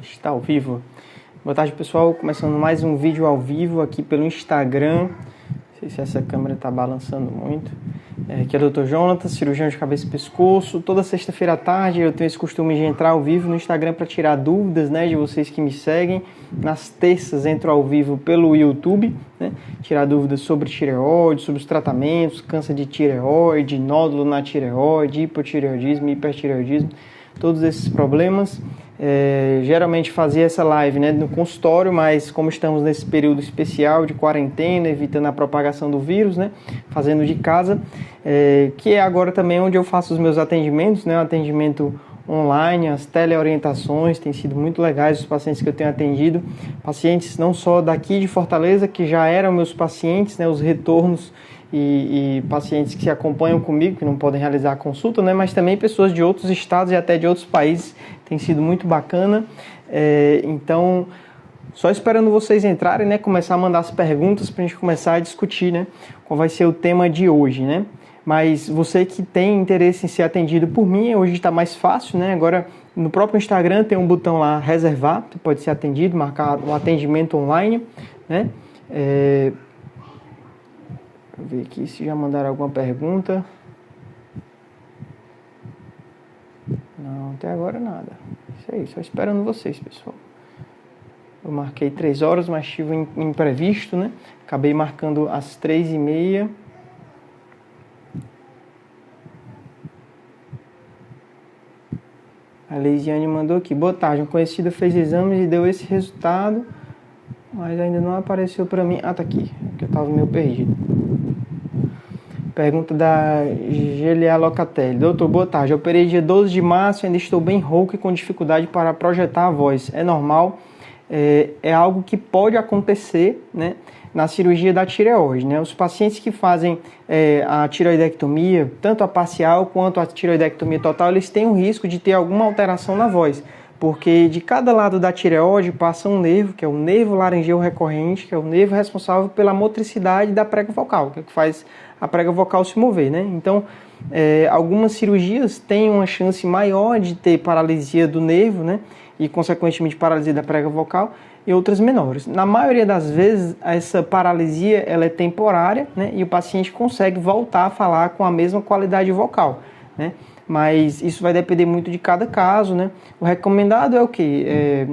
Está ao vivo. Boa tarde, pessoal. Começando mais um vídeo ao vivo aqui pelo Instagram. Não sei se essa câmera está balançando muito. Aqui é o Dr. Jonathan, cirurgião de cabeça e pescoço. Toda sexta-feira à tarde eu tenho esse costume de entrar ao vivo no Instagram para tirar dúvidas, de vocês que me seguem. Nas terças entro ao vivo pelo YouTube, tirar dúvidas sobre tireoide, sobre os tratamentos, câncer de tireoide, nódulo na tireoide, hipotireoidismo, hipertireoidismo, todos esses problemas. Geralmente fazia essa live no consultório, mas como estamos nesse período especial de quarentena, evitando a propagação do vírus, fazendo de casa, que é agora também onde eu faço os meus atendimentos, o atendimento online, as teleorientações têm sido muito legais. Os pacientes que eu tenho atendido, pacientes não só daqui de Fortaleza, que já eram meus pacientes, os retornos e pacientes que se acompanham comigo, que não podem realizar a consulta, mas também pessoas de outros estados e até de outros países. Tem sido muito bacana. Então, só esperando vocês entrarem, começar a mandar as perguntas para a gente começar a discutir, qual vai ser o tema de hoje, Mas você que tem interesse em ser atendido por mim, hoje está mais fácil, Agora, no próprio Instagram tem um botão lá, reservar, você pode ser atendido, marcar um atendimento online, Vou ver aqui se já mandaram alguma pergunta. Não, até agora nada. Isso aí, só esperando vocês, pessoal. Eu marquei 3 horas, mas tive um imprevisto, Acabei marcando às 3h30. A Leisiane mandou aqui. Boa tarde, uma conhecida fez exames e deu esse resultado, mas ainda não apareceu para mim. Ah, tá aqui, que eu tava meio perdido. Pergunta da Gelia Locatelli. Doutor, boa tarde. Eu operei dia 12 de março e ainda estou bem rouco e com dificuldade para projetar a voz. É normal? É algo que pode acontecer, na cirurgia da tireoide, Os pacientes que fazem a tireoidectomia, tanto a parcial quanto a tireoidectomia total, eles têm o risco de ter alguma alteração na voz, porque de cada lado da tireoide passa um nervo, que é o nervo laringeu recorrente, que é o nervo responsável pela motricidade da prega vocal, que é o que faz a prega vocal se mover, Então, algumas cirurgias têm uma chance maior de ter paralisia do nervo, e consequentemente paralisia da prega vocal, e outras menores. Na maioria das vezes, essa paralisia ela é temporária, e o paciente consegue voltar a falar com a mesma qualidade vocal, Mas isso vai depender muito de cada caso, O recomendado é o quê?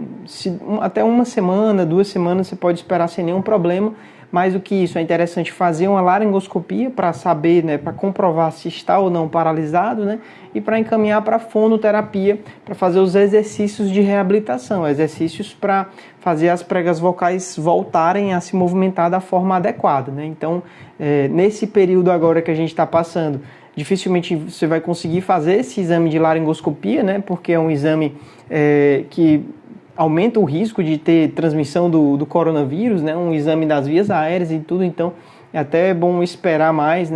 Até 1 semana, 2 semanas você pode esperar sem nenhum problema. Mais do que isso, é interessante fazer uma laringoscopia para saber, para comprovar se está ou não paralisado, e para encaminhar para a fonoterapia, para fazer os exercícios de reabilitação, exercícios para fazer as pregas vocais voltarem a se movimentar da forma adequada, Então, nesse período agora que a gente está passando, dificilmente você vai conseguir fazer esse exame de laringoscopia, porque é um exame que aumenta o risco de ter transmissão do coronavírus, um exame das vias aéreas e tudo, então é até bom esperar mais,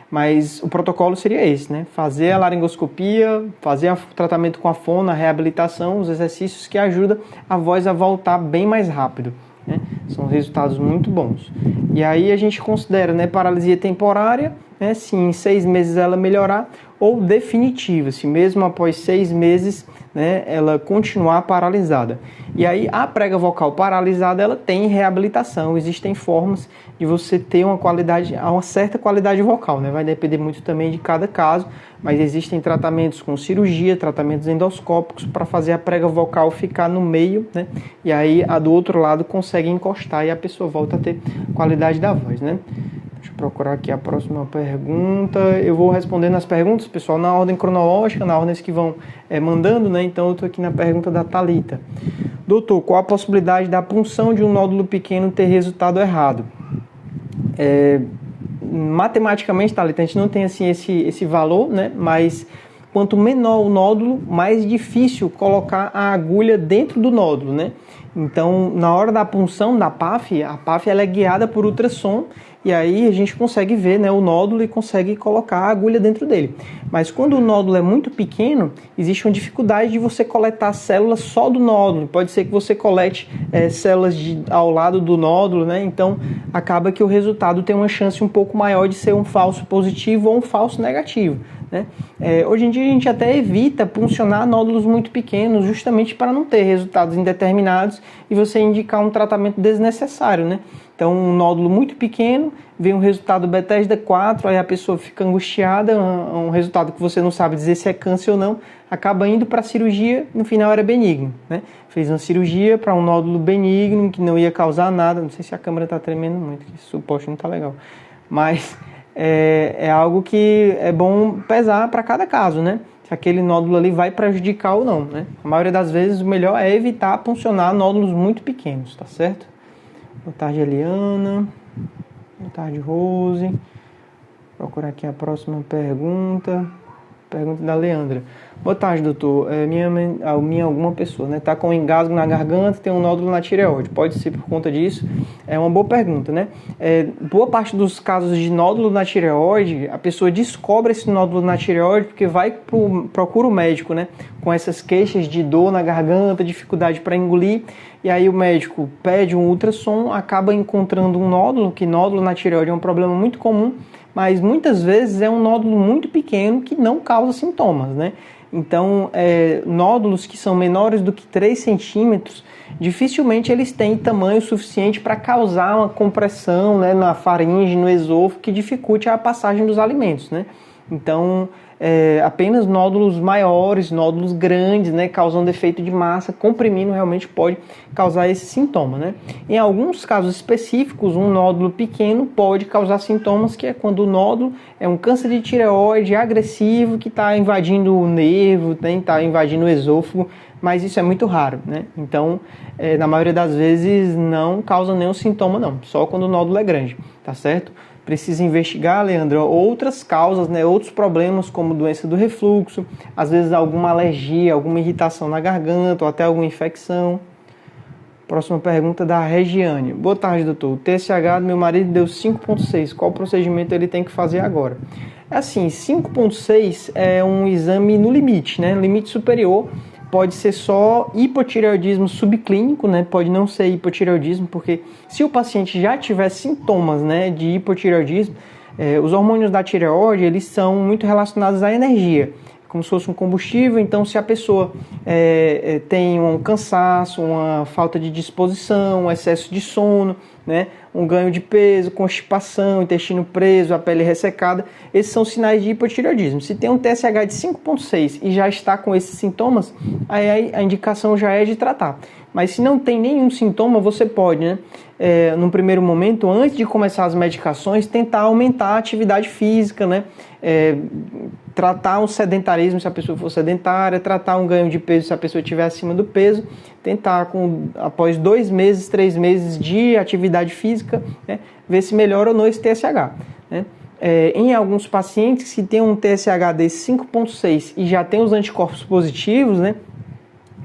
Mas o protocolo seria esse, Fazer a laringoscopia, fazer o tratamento com a fono, a reabilitação, os exercícios que ajudam a voz a voltar bem mais rápido, São resultados muito bons. E aí a gente considera, paralisia temporária, se em 6 meses ela melhorar, ou definitiva, se mesmo após 6 meses, ela continuar paralisada. E aí a prega vocal paralisada, ela tem reabilitação, existem formas de você ter uma certa qualidade vocal, Vai depender muito também de cada caso, mas existem tratamentos com cirurgia, tratamentos endoscópicos para fazer a prega vocal ficar no meio, E aí a do outro lado consegue encostar e a pessoa volta a ter qualidade da voz, Deixa eu procurar aqui a próxima pergunta. Eu vou respondendo as perguntas, pessoal, na ordem cronológica, na ordem que vão mandando, Então eu estou aqui na pergunta da Thalita. Doutor, qual a possibilidade da punção de um nódulo pequeno ter resultado errado? Matematicamente, Thalita, a gente não tem assim esse valor, Mas quanto menor o nódulo, mais difícil colocar a agulha dentro do nódulo, Então, na hora da punção da PAF, a PAF ela é guiada por ultrassom, e aí a gente consegue ver o nódulo e consegue colocar a agulha dentro dele. Mas quando o nódulo é muito pequeno, existe uma dificuldade de você coletar células só do nódulo. Pode ser que você colete células ao lado do nódulo, Então acaba que o resultado tem uma chance um pouco maior de ser um falso positivo ou um falso negativo. né? Hoje em dia a gente até evita puncionar nódulos muito pequenos, justamente para não ter resultados indeterminados e você indicar um tratamento desnecessário, né? Então, um nódulo muito pequeno, vem um resultado Bethesda 4, aí a pessoa fica angustiada, um resultado que você não sabe dizer se é câncer ou não, acaba indo para a cirurgia, no final era benigno, né? Fez uma cirurgia para um nódulo benigno, que não ia causar nada, não sei se a câmera está tremendo muito, que esse suporte não está legal, mas é algo que é bom pesar para cada caso, né? Se aquele nódulo ali vai prejudicar ou não, né? A maioria das vezes o melhor é evitar puncionar nódulos muito pequenos, tá certo? Boa tarde, Eliana. Boa tarde, Rose. Vou procurar aqui a próxima pergunta. Pergunta da Leandra. Boa tarde, doutor. Minha alguma pessoa, né? Tá com engasgo na garganta, tem um nódulo na tireoide. Pode ser por conta disso? É uma boa pergunta, né? Boa parte dos casos de nódulo na tireoide, a pessoa descobre esse nódulo na tireoide porque procura o médico, né? Com essas queixas de dor na garganta, dificuldade para engolir, e aí o médico pede um ultrassom, acaba encontrando um nódulo, que nódulo na tireoide é um problema muito comum, mas muitas vezes é um nódulo muito pequeno que não causa sintomas, né? Então, nódulos que são menores do que 3 centímetros, dificilmente eles têm tamanho suficiente para causar uma compressão, né, na faringe, no esôfago, que dificulte a passagem dos alimentos, né? Então, apenas nódulos maiores, nódulos grandes, né, causando efeito de massa, comprimindo realmente pode causar esse sintoma, né? Em alguns casos específicos, um nódulo pequeno pode causar sintomas, que é quando o nódulo é um câncer de tireoide agressivo que está invadindo o nervo, está invadindo o esôfago, mas isso é muito raro, né? Então, na maioria das vezes não causa nenhum sintoma não, só quando o nódulo é grande, tá certo? Precisa investigar, Leandro, outras causas, né, outros problemas como doença do refluxo, às vezes alguma alergia, alguma irritação na garganta ou até alguma infecção. Próxima pergunta da Regiane. Boa tarde, doutor. O TSH do meu marido deu 5,6. Qual procedimento ele tem que fazer agora? Assim, 5,6 é um exame no limite, né? Limite superior. Pode ser só hipotireoidismo subclínico, né? Pode não ser hipotireoidismo, porque se o paciente já tiver sintomas, né, de hipotireoidismo, os hormônios da tireoide, eles são muito relacionados à energia, como se fosse um combustível. Então, se a pessoa tem um cansaço, uma falta de disposição, um excesso de sono, né, um ganho de peso, constipação, intestino preso, a pele ressecada, esses são sinais de hipotireoidismo. Se tem um TSH de 5,6 e já está com esses sintomas, aí a indicação já é de tratar. Mas se não tem nenhum sintoma, você pode, né, num primeiro momento, antes de começar as medicações, tentar aumentar a atividade física, né, tratar um sedentarismo se a pessoa for sedentária, tratar um ganho de peso se a pessoa estiver acima do peso, tentar após 2 meses, 3 meses de atividade física, né, ver se melhora ou não esse TSH, né. Em alguns pacientes que têm um TSH desse 5,6 e já tem os anticorpos positivos, né,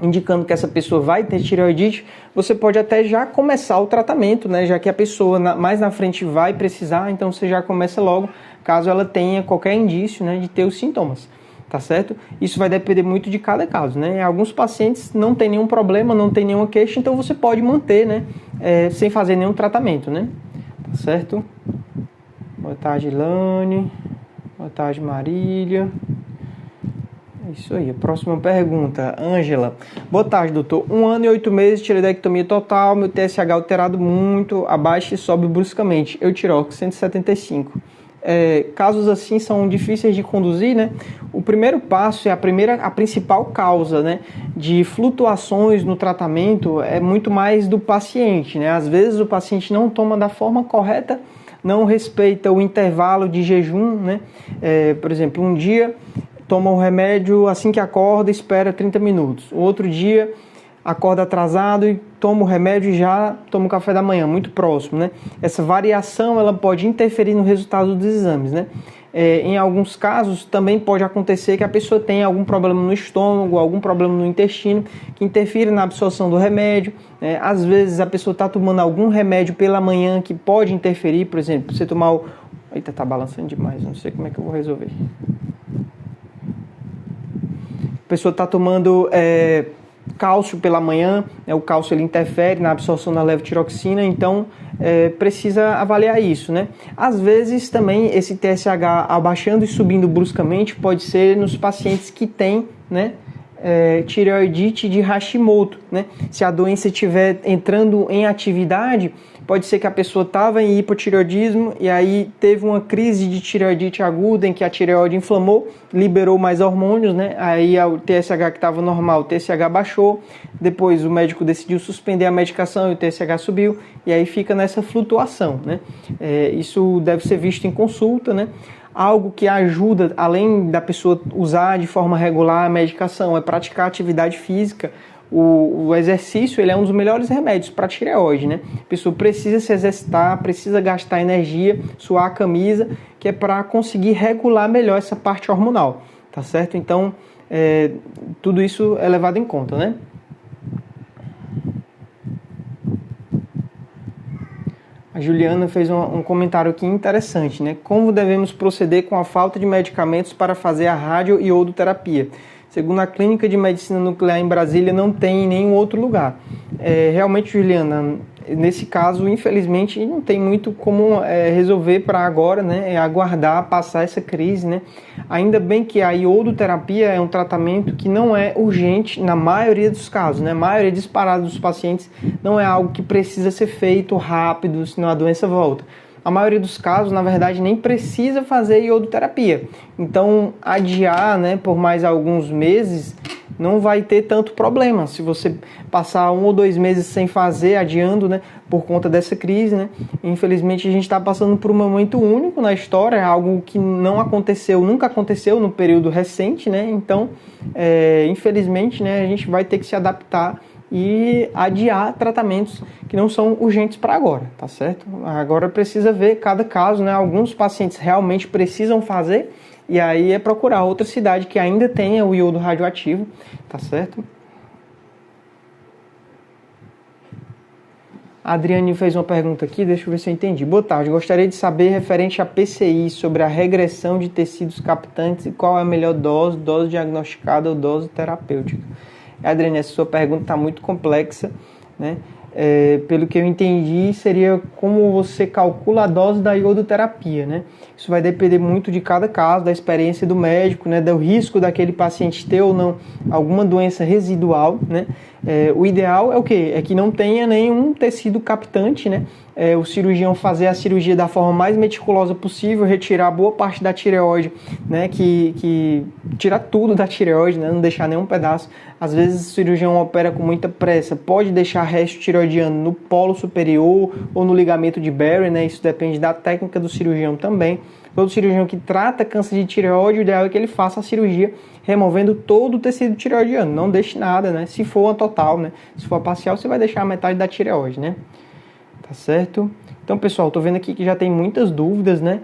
indicando que essa pessoa vai ter tireoidite, você pode até já começar o tratamento, né, já que a pessoa mais na frente vai precisar, então você já começa logo, caso ela tenha qualquer indício, né, de ter os sintomas, tá certo? Isso vai depender muito de cada caso, né? Alguns pacientes não tem nenhum problema, não tem nenhuma queixa, então você pode manter, né, sem fazer nenhum tratamento, né? Tá certo? Boa tarde, Ilane. Boa tarde, Marília. Isso aí, a próxima pergunta, Ângela. Boa tarde, doutor. 1 ano e 8 meses, tireoidectomia total, meu TSH alterado muito, abaixa e sobe bruscamente. Eu tirox 175. Casos assim são difíceis de conduzir, né? O primeiro passo é a principal causa, né, de flutuações no tratamento é muito mais do paciente, né? Às vezes o paciente não toma da forma correta, não respeita o intervalo de jejum, né? Por exemplo, um dia toma o remédio assim que acorda, espera 30 minutos. O outro dia acorda atrasado e toma o remédio e já toma o café da manhã, muito próximo, né? Essa variação ela pode interferir no resultado dos exames, né? Em alguns casos também pode acontecer que a pessoa tenha algum problema no estômago, algum problema no intestino, que interfira na absorção do remédio, né? Às vezes a pessoa está tomando algum remédio pela manhã que pode interferir, por exemplo, você tomar o... Eita, tá balançando demais, não sei como é que eu vou resolver. A pessoa está tomando cálcio pela manhã, né? O cálcio ele interfere na absorção da levotiroxina, então precisa avaliar isso, né? Às vezes também esse TSH abaixando e subindo bruscamente pode ser nos pacientes que têm, né, tireoidite de Hashimoto, né? Se a doença estiver entrando em atividade, pode ser que a pessoa estava em hipotireoidismo e aí teve uma crise de tireoidite aguda em que a tireoide inflamou, liberou mais hormônios, né? Aí o TSH que estava normal, o TSH baixou, depois o médico decidiu suspender a medicação e o TSH subiu, e aí fica nessa flutuação, né? Isso deve ser visto em consulta, né? Algo que ajuda, além da pessoa usar de forma regular a medicação, é praticar atividade física. O exercício ele é um dos melhores remédios para a tireoide, né? A pessoa precisa se exercitar, precisa gastar energia, suar a camisa, que é para conseguir regular melhor essa parte hormonal, tá certo? Então, tudo isso é levado em conta, né? A Juliana fez um comentário aqui interessante, né? Como devemos proceder com a falta de medicamentos para fazer a radioiodoterapia? Segundo a Clínica de Medicina Nuclear em Brasília, não tem em nenhum outro lugar. Realmente, Juliana, nesse caso, infelizmente, não tem muito como resolver para agora, né? É aguardar passar essa crise, né? Ainda bem que a iodoterapia é um tratamento que não é urgente na maioria dos casos, né? A maioria disparada dos pacientes não é algo que precisa ser feito rápido, senão a doença volta. A maioria dos casos, na verdade, nem precisa fazer iodoterapia. Então, adiar, né, por mais alguns meses não vai ter tanto problema. Se você passar 1 ou 2 meses sem fazer, adiando, né, por conta dessa crise, né, infelizmente a gente está passando por um momento único na história, algo que não aconteceu, nunca aconteceu no período recente, né, então, infelizmente, né, a gente vai ter que se adaptar e adiar tratamentos que não são urgentes para agora, tá certo? Agora precisa ver cada caso, né? Alguns pacientes realmente precisam fazer e aí é procurar outra cidade que ainda tenha o iodo radioativo, tá certo? A Adriane fez uma pergunta aqui, deixa eu ver se eu entendi. Boa tarde, gostaria de saber referente a PCI sobre a regressão de tecidos captantes e qual é a melhor dose diagnosticada ou dose terapêutica. Adriane, essa sua pergunta está muito complexa, né? Pelo que eu entendi, seria como você calcula a dose da iodoterapia, né? Isso vai depender muito de cada caso, da experiência do médico, né? Do risco daquele paciente ter ou não alguma doença residual, né? O ideal é o quê? É que não tenha nenhum tecido captante, né? O cirurgião fazer a cirurgia da forma mais meticulosa possível, retirar boa parte da tireoide, né? Que tirar tudo da tireoide, né? Não deixar nenhum pedaço. Às vezes o cirurgião opera com muita pressa, pode deixar resto tireoidiano no polo superior ou no ligamento de Barry, né? Isso depende da técnica do cirurgião também. Todo cirurgião que trata câncer de tireoide, o ideal é que ele faça a cirurgia removendo todo o tecido tireoidiano, não deixe nada, né? Se for uma total, né? Se for parcial, você vai deixar a metade da tireoide, né? Tá certo? Então, pessoal, tô vendo aqui que já tem muitas dúvidas, né?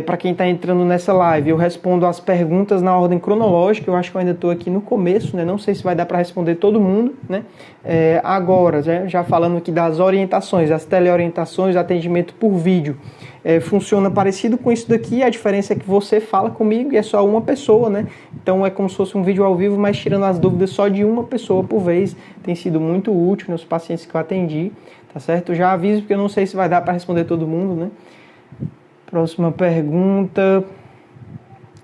Para quem está entrando nessa live, eu respondo as perguntas na ordem cronológica. Eu acho que eu ainda estou aqui no começo, né? Não sei se vai dar para responder todo mundo, né? Agora, já falando aqui das orientações, as teleorientações, atendimento por vídeo. Funciona parecido com isso daqui, a diferença é que você fala comigo e é só uma pessoa, né? Então é como se fosse um vídeo ao vivo, mas tirando as dúvidas só de uma pessoa por vez. Tem sido muito útil nos pacientes que eu atendi, tá certo? Já aviso porque eu não sei se vai dar para responder todo mundo, né? Próxima pergunta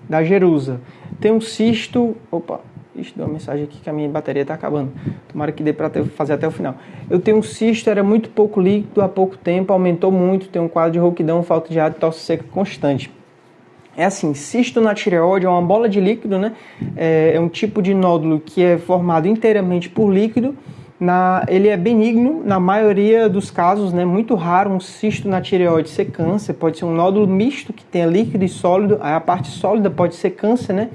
da Jerusa. Tem um cisto... Opa, deu uma mensagem aqui que a minha bateria está acabando. Tomara que dê para fazer até o final. Eu tenho um cisto, era muito pouco líquido há pouco tempo, aumentou muito, tenho um quadro de rouquidão, falta de ar e tosse seca constante. É assim, cisto na tireoide é uma bola de líquido, né? É um tipo de nódulo que é formado inteiramente por líquido. Ele é benigno na maioria dos casos, né? Muito raro um cisto na tireoide ser câncer, pode ser um nódulo misto que tenha líquido e sólido, a parte sólida pode ser câncer, né?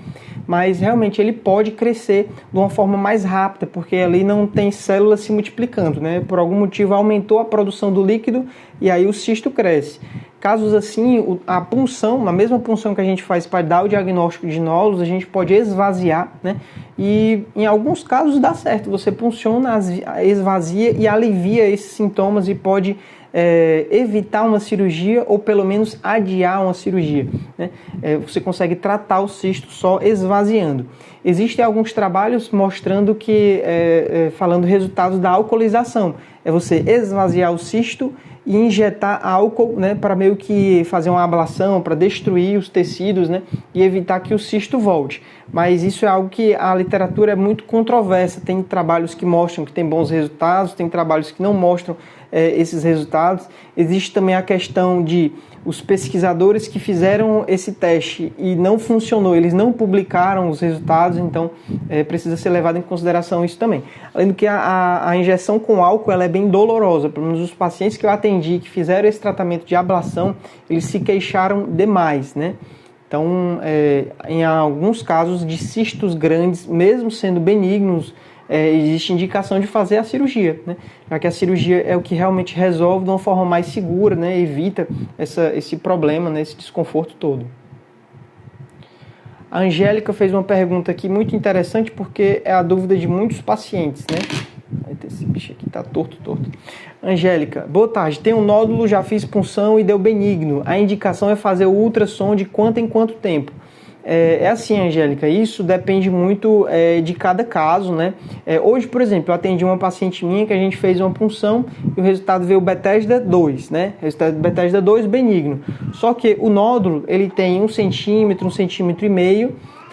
Mas realmente ele pode crescer de uma forma mais rápida, porque ali não tem células se multiplicando, né? Por algum motivo aumentou a produção do líquido e aí o cisto cresce. Casos assim, a punção, a mesma punção que a gente faz para dar o diagnóstico de nódulos, a gente pode esvaziar, né? E em alguns casos dá certo, você punciona, esvazia e alivia esses sintomas e pode evitar uma cirurgia ou pelo menos adiar uma cirurgia, né? Você consegue tratar o cisto só esvaziando. Existem alguns trabalhos mostrando que, falando resultados da alcoolização, é você esvaziar o cisto e injetar álcool, né, para meio que fazer uma ablação, para destruir os tecidos, né, e evitar que o cisto volte. Mas isso é algo que a literatura é muito controversa. Tem trabalhos que mostram que tem bons resultados, tem trabalhos que não mostram esses resultados. Existe também a questão de os pesquisadores que fizeram esse teste e não funcionou, eles não publicaram os resultados, então precisa ser levado em consideração isso também. Além do que a injeção com álcool ela é bem dolorosa. Pelo menos os pacientes que eu atendi que fizeram esse tratamento de ablação, eles se queixaram demais, né? Então, em alguns casos de cistos grandes, mesmo sendo benignos, existe indicação de fazer a cirurgia, né? Já que a cirurgia é o que realmente resolve de uma forma mais segura, né? Evita esse problema, né? Esse desconforto todo. A Angélica fez uma pergunta aqui muito interessante porque é a dúvida de muitos pacientes, né? Esse bicho aqui tá torto. Angélica, boa tarde. Tem um nódulo, já fiz punção e deu benigno. A indicação é fazer o ultrassom de quanto em quanto tempo? É assim, Angélica, isso depende muito de cada caso, né? Hoje, por exemplo, eu atendi uma paciente minha que a gente fez uma punção e o resultado veio Bethesda 2, né? Resultado Bethesda 2 benigno. Só que o nódulo, ele tem 1 centímetro, 1,5 centímetros,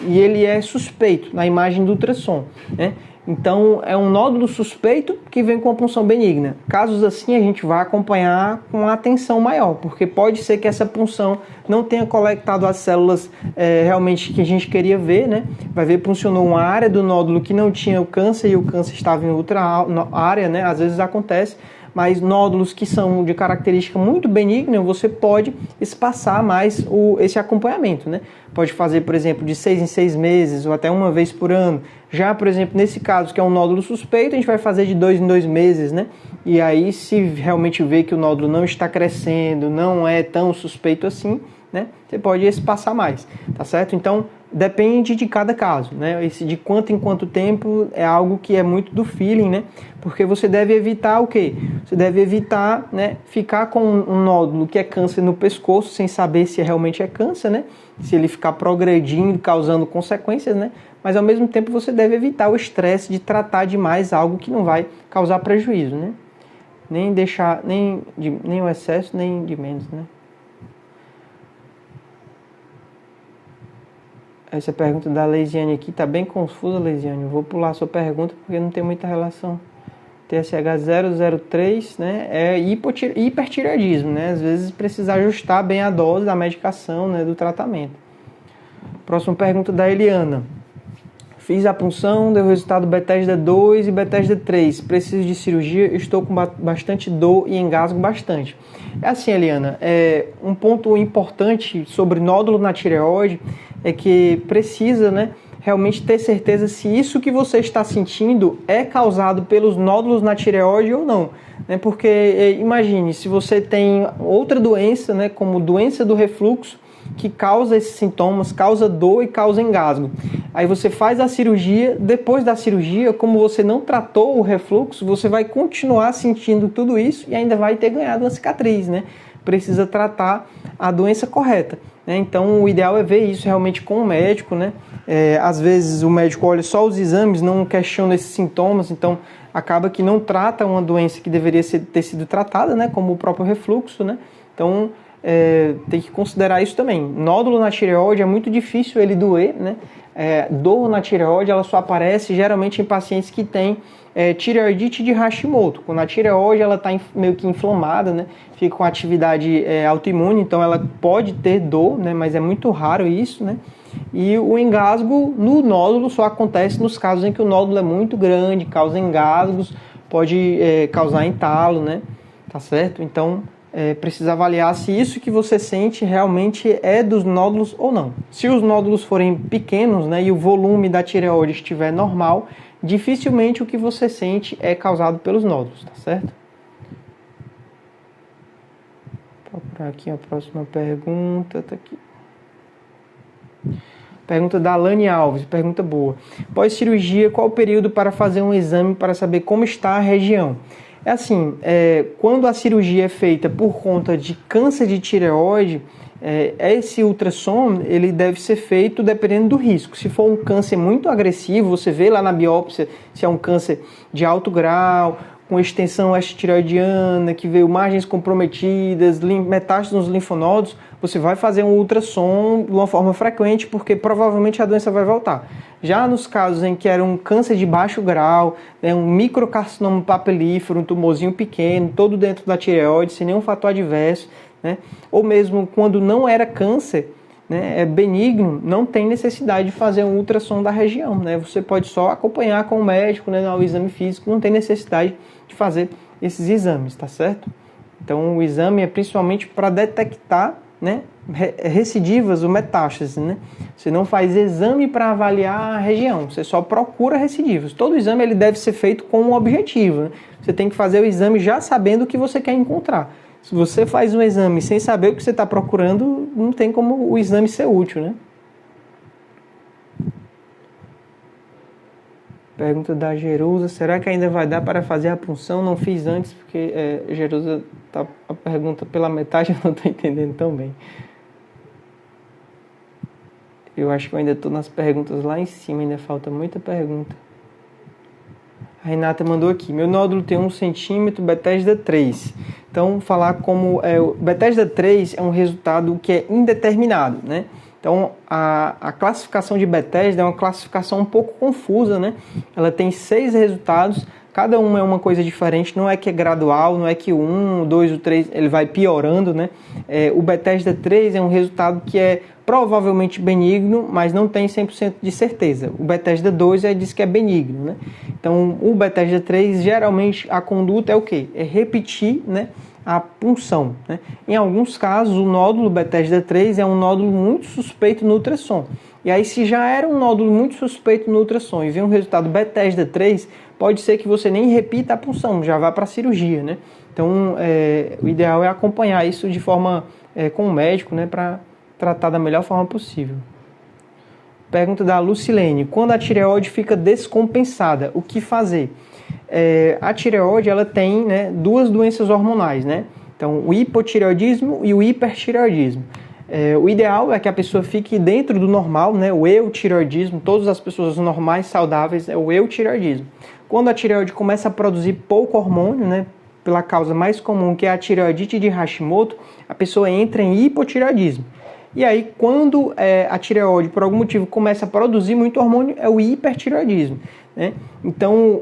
e ele é suspeito na imagem do ultrassom, né? Então, é um nódulo suspeito que vem com a punção benigna. Casos assim, a gente vai acompanhar com atenção maior, porque pode ser que essa punção não tenha coletado as células realmente que a gente queria ver, né? Vai ver que funcionou uma área do nódulo que não tinha o câncer e o câncer estava em outra área, né? Às vezes acontece, mas nódulos que são de característica muito benigna, você pode espaçar mais esse acompanhamento, né? Pode fazer, por exemplo, de 6 em 6 meses ou até uma vez por ano. Já, por exemplo, nesse caso, que é um nódulo suspeito, a gente vai fazer de 2 em 2 meses, né? E aí, se realmente ver que o nódulo não está crescendo, não é tão suspeito assim, né? Você pode espaçar mais, tá certo? Então, depende de cada caso, né? Esse de quanto em quanto tempo é algo que é muito do feeling, né? Porque você deve evitar o quê? Você deve evitar, né, ficar com um nódulo que é câncer no pescoço sem saber se realmente é câncer, né? Se ele ficar progredindo, causando consequências, né? Mas ao mesmo tempo você deve evitar o estresse de tratar demais algo que não vai causar prejuízo, né? Nem deixar, nem o excesso, nem de menos, né? Essa pergunta da Leisiane aqui está bem confusa, Leisiane. Eu vou pular a sua pergunta porque não tem muita relação. TSH 003, né, é hipertireoidismo, né? Às vezes precisa ajustar bem a dose da medicação, né, do tratamento. Próxima pergunta da Eliana. Fiz a punção, deu resultado Bethesda 2 e Bethesda 3. Preciso de cirurgia, estou com bastante dor e engasgo bastante. É assim, Eliana, um ponto importante sobre nódulo na tireoide é que precisa, né, realmente ter certeza se isso que você está sentindo é causado pelos nódulos na tireoide ou não. Né? Porque imagine, se você tem outra doença, né, como doença do refluxo, que causa esses sintomas, causa dor e causa engasgo. Aí você faz a cirurgia, depois da cirurgia, como você não tratou o refluxo, você vai continuar sentindo tudo isso e ainda vai ter ganhado uma cicatriz, né? Precisa tratar a doença correta, né? Então o ideal é ver isso realmente com o médico, né? Às vezes o médico olha só os exames, não questiona esses sintomas, então acaba que não trata uma doença que deveria ter sido tratada, né? Como o próprio refluxo, né? Então tem que considerar isso também. Nódulo na tireoide é muito difícil ele doer, né? Dor na tireoide ela só aparece geralmente em pacientes que têm tireoidite de Hashimoto. Quando a tireoide ela está meio que inflamada, né? Fica com atividade autoimune, então ela pode ter dor, né? Mas é muito raro isso, né? E o engasgo no nódulo só acontece nos casos em que o nódulo é muito grande, causa engasgos, pode causar entalo, né? Tá certo? Então precisa avaliar se isso que você sente realmente é dos nódulos ou não. Se os nódulos forem pequenos, né, e o volume da tireoide estiver normal, dificilmente o que você sente é causado pelos nódulos, tá certo? Vou procurar aqui a próxima pergunta, tá aqui. Pergunta da Alane Alves, pergunta boa. Pós-cirurgia, qual o período para fazer um exame para saber como está a região? É assim, quando a cirurgia é feita por conta de câncer de tireoide, Esse ultrassom, ele deve ser feito dependendo do risco. Se for um câncer muito agressivo, você vê lá na biópsia se é um câncer de alto grau, com extensão extratiroidiana, que veio margens comprometidas, metástases nos linfonodos, você vai fazer um ultrassom de uma forma frequente, porque provavelmente a doença vai voltar. Já nos casos em que era um câncer de baixo grau, né, um microcarcinoma papilífero, um tumorzinho pequeno, todo dentro da tireoide, sem nenhum fator adverso, né, ou mesmo quando não era câncer, né, é benigno, não tem necessidade de fazer um ultrassom da região, né? Você pode só acompanhar com o médico, né, no exame físico, não tem necessidade de fazer esses exames, tá certo? Então o exame é principalmente para detectar, né, recidivas ou metástases, né? Você não faz exame para avaliar a região, você só procura recidivas. Todo exame ele deve ser feito com um objetivo, né? Você tem que fazer o exame já sabendo o que você quer encontrar. Se você faz um exame sem saber o que você está procurando, não tem como o exame ser útil, né? Pergunta da Jerusa, será que ainda vai dar para fazer a punção? Não fiz antes, porque Jerusa tá a pergunta pela metade, eu não estou entendendo tão bem. Eu acho que eu ainda estou nas perguntas lá em cima, ainda falta muita pergunta. A Renata mandou aqui, meu nódulo tem 1 centímetro, Bethesda 3. Então, falar como o Bethesda 3 é um resultado que é indeterminado, né? Então, a classificação de Bethesda é uma classificação um pouco confusa, né? Ela tem 6 resultados, cada um é uma coisa diferente, não é que é gradual, não é que o 1, o 2, o 3, ele vai piorando, né? O Bethesda 3 é um resultado que é provavelmente benigno, mas não tem 100% de certeza. O Bethesda 2 diz que é benigno, né? Então, o Bethesda 3, geralmente, a conduta é o quê? É repetir, né, a punção, né? Em alguns casos, o nódulo Bethesda 3 é um nódulo muito suspeito no ultrassom. E aí, se já era um nódulo muito suspeito no ultrassom e vem um resultado Bethesda 3, pode ser que você nem repita a punção, já vá para a cirurgia, né? Então, o ideal é acompanhar isso de forma com o médico, né, para tratar da melhor forma possível. Pergunta da Lucilene. Quando a tireoide fica descompensada, o que fazer? A tireoide ela tem, né, 2 doenças hormonais, né? Então, o hipotireoidismo e o hipertireoidismo. O ideal é que a pessoa fique dentro do normal, né? O eutireoidismo, todas as pessoas normais, saudáveis, é o eutireoidismo. Quando a tireoide começa a produzir pouco hormônio, né, pela causa mais comum, que é a tireoidite de Hashimoto, a pessoa entra em hipotireoidismo. E aí, quando a tireoide, por algum motivo, começa a produzir muito hormônio, é o hipertireoidismo, né? Então,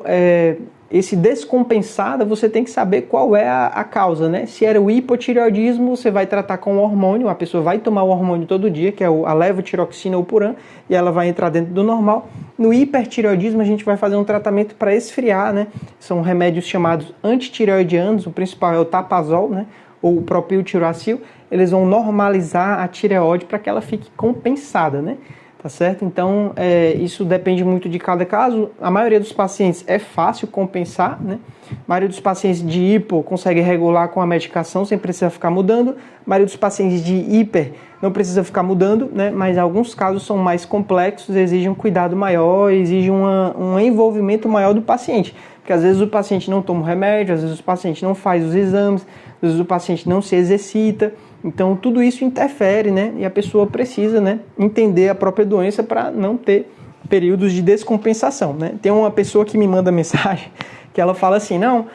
esse descompensado, você tem que saber qual é a causa, né? Se era o hipotireoidismo, você vai tratar com o hormônio, a pessoa vai tomar o hormônio todo dia, que é a levotiroxina ou puran, e ela vai entrar dentro do normal. No hipertireoidismo, a gente vai fazer um tratamento para esfriar, né? São remédios chamados antitireoidianos, o principal é o tapazol, né? Ou o propiltiracil, eles vão normalizar a tireoide para que ela fique compensada, né? Tá certo? Então, isso depende muito de cada caso. A maioria dos pacientes é fácil compensar, né? A maioria dos pacientes de hipo consegue regular com a medicação sem precisar ficar mudando. A maioria dos pacientes de hiper não precisa ficar mudando, né? Mas alguns casos são mais complexos, exigem um cuidado maior, exigem um envolvimento maior do paciente. Porque às vezes o paciente não toma o remédio, às vezes o paciente não faz os exames, às vezes o paciente não se exercita. Então, tudo isso interfere, né? E a pessoa precisa, né, entender a própria doença para não ter períodos de descompensação, né? Tem uma pessoa que me manda mensagem que ela fala assim, não,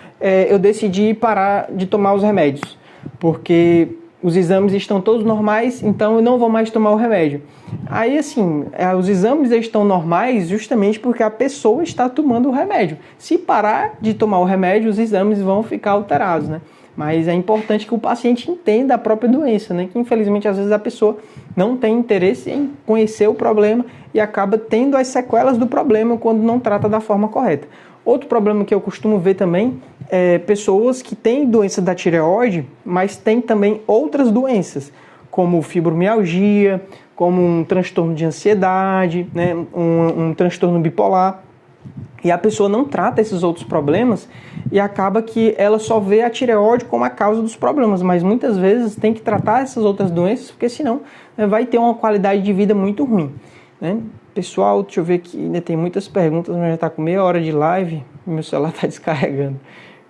eu decidi parar de tomar os remédios, porque os exames estão todos normais, então eu não vou mais tomar o remédio. Aí, assim, os exames estão normais justamente porque a pessoa está tomando o remédio. Se parar de tomar o remédio, os exames vão ficar alterados, né? Mas é importante que o paciente entenda a própria doença, né? Que infelizmente às vezes a pessoa não tem interesse em conhecer o problema e acaba tendo as sequelas do problema quando não trata da forma correta. Outro problema que eu costumo ver também é pessoas que têm doença da tireoide, mas têm também outras doenças, como fibromialgia, como um transtorno de ansiedade, né? um transtorno bipolar. E a pessoa não trata esses outros problemas e acaba que ela só vê a tireoide como a causa dos problemas, mas muitas vezes tem que tratar essas outras doenças, porque senão vai ter uma qualidade de vida muito ruim, né? Pessoal, deixa eu ver aqui, ainda tem muitas perguntas, mas já está com meia hora de live e meu celular está descarregando.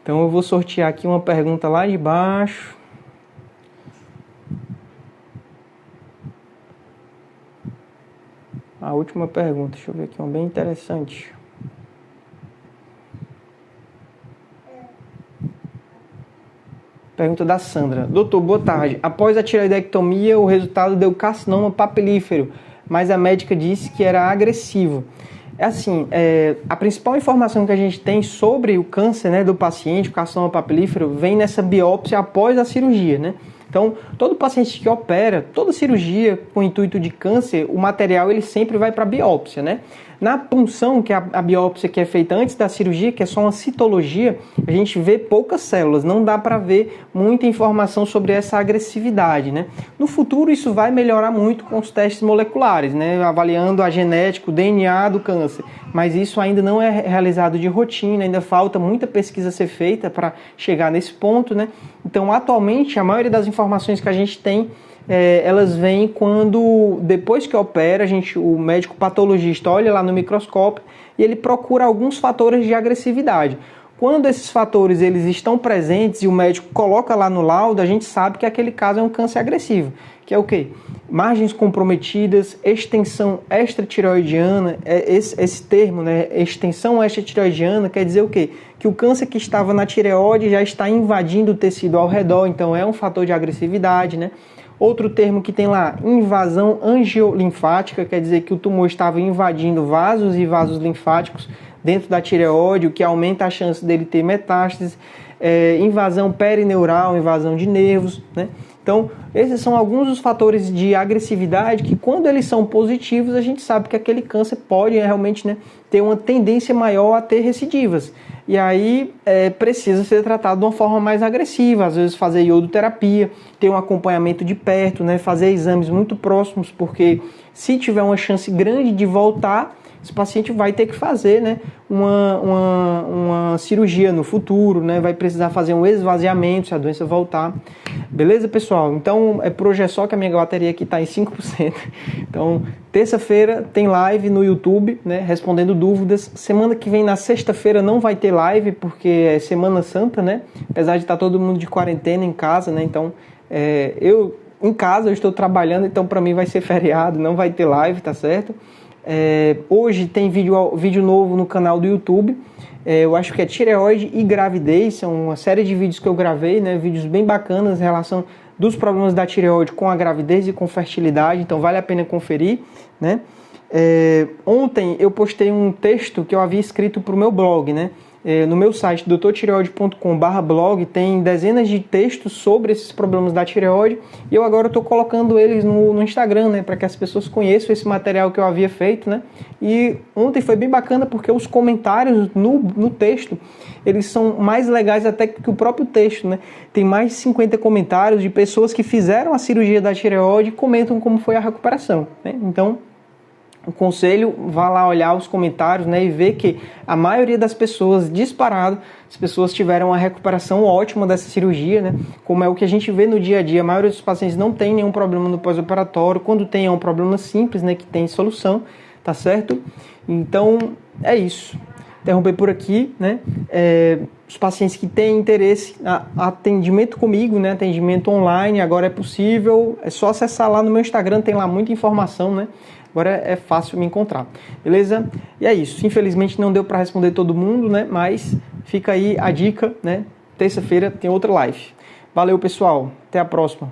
Então eu vou sortear aqui uma pergunta lá de baixo. a última pergunta. Deixa eu ver aqui uma bem interessante. Pergunta da Sandra. Doutor, boa tarde. Após a tireoidectomia, o resultado deu carcinoma papilífero, mas a médica disse que era agressivo. É assim, a principal informação que a gente tem sobre o câncer, né, do paciente, o carcinoma papilífero, vem nessa biópsia após a cirurgia, né? Então, todo paciente que opera, toda cirurgia com intuito de câncer, o material ele sempre vai para a biópsia, né? Na punção, que é a biópsia que é feita antes da cirurgia, que é só uma citologia, a gente vê poucas células, não dá para ver muita informação sobre essa agressividade, né? No futuro, isso vai melhorar muito com os testes moleculares, né? Avaliando a genética, o DNA do câncer, mas isso ainda não é realizado de rotina, ainda falta muita pesquisa a ser feita para chegar nesse ponto, né? Então, atualmente, a maioria das informações que a gente tem elas vêm quando, depois que opera, o médico patologista olha lá no microscópio e ele procura alguns fatores de agressividade. Quando esses fatores eles estão presentes e o médico coloca lá no laudo, a gente sabe que aquele caso é um câncer agressivo, que é o quê? Margens comprometidas, extensão extratireoidiana, esse termo, né, extensão extratireoidiana, quer dizer o quê? Que o câncer que estava na tireoide já está invadindo o tecido ao redor, então é um fator de agressividade, né? Outro termo que tem lá, invasão angiolinfática, quer dizer que o tumor estava invadindo vasos e vasos linfáticos dentro da tireoide, o que aumenta a chance dele ter metástase, invasão perineural, invasão de nervos, né? Então, esses são alguns dos fatores de agressividade que, quando eles são positivos, a gente sabe que aquele câncer pode realmente, né, ter uma tendência maior a ter recidivas. E aí precisa ser tratado de uma forma mais agressiva, às vezes fazer iodoterapia, ter um acompanhamento de perto, né, fazer exames muito próximos, porque se tiver uma chance grande de voltar, esse paciente vai ter que fazer, né, uma cirurgia no futuro, né, vai precisar fazer um esvaziamento se a doença voltar. Beleza, pessoal? Então, por hoje é só, que a minha bateria aqui está em 5%. Então, terça-feira tem live no YouTube, né, respondendo dúvidas. Semana que vem, na sexta-feira, não vai ter live, porque é Semana Santa, né? Apesar de estar todo mundo de quarentena em casa, né? Então, em casa eu estou trabalhando, então para mim vai ser feriado, não vai ter live, tá certo? Hoje tem vídeo novo no canal do YouTube. Eu acho que é tireoide e gravidez, são uma série de vídeos que eu gravei, né, vídeos bem bacanas em relação dos problemas da tireoide com a gravidez e com fertilidade, então vale a pena conferir, né? Ontem eu postei um texto que eu havia escrito para o meu blog, né? No meu site doutortireoide.com/blog tem dezenas de textos sobre esses problemas da tireoide e eu agora estou colocando eles no Instagram, né, para que as pessoas conheçam esse material que eu havia feito, né? E ontem foi bem bacana porque os comentários no texto eles são mais legais até que o próprio texto, né? Tem mais de 50 comentários de pessoas que fizeram a cirurgia da tireoide e comentam como foi a recuperação, né? Então, o conselho, vá lá olhar os comentários, né, e ver que a maioria das pessoas, disparado, as pessoas tiveram uma recuperação ótima dessa cirurgia, né, como é o que a gente vê no dia a dia. A maioria dos pacientes não tem nenhum problema no pós-operatório, quando tem é um problema simples, né, que tem solução, tá certo? Então, é isso. Interromper por aqui, né, os pacientes que têm interesse, atendimento comigo, né, atendimento online, agora é possível, é só acessar lá no meu Instagram, tem lá muita informação, né. Agora é fácil me encontrar, beleza? E é isso. Infelizmente não deu para responder todo mundo, né? Mas fica aí a dica, né? Terça-feira tem outra live. Valeu, pessoal. Até a próxima.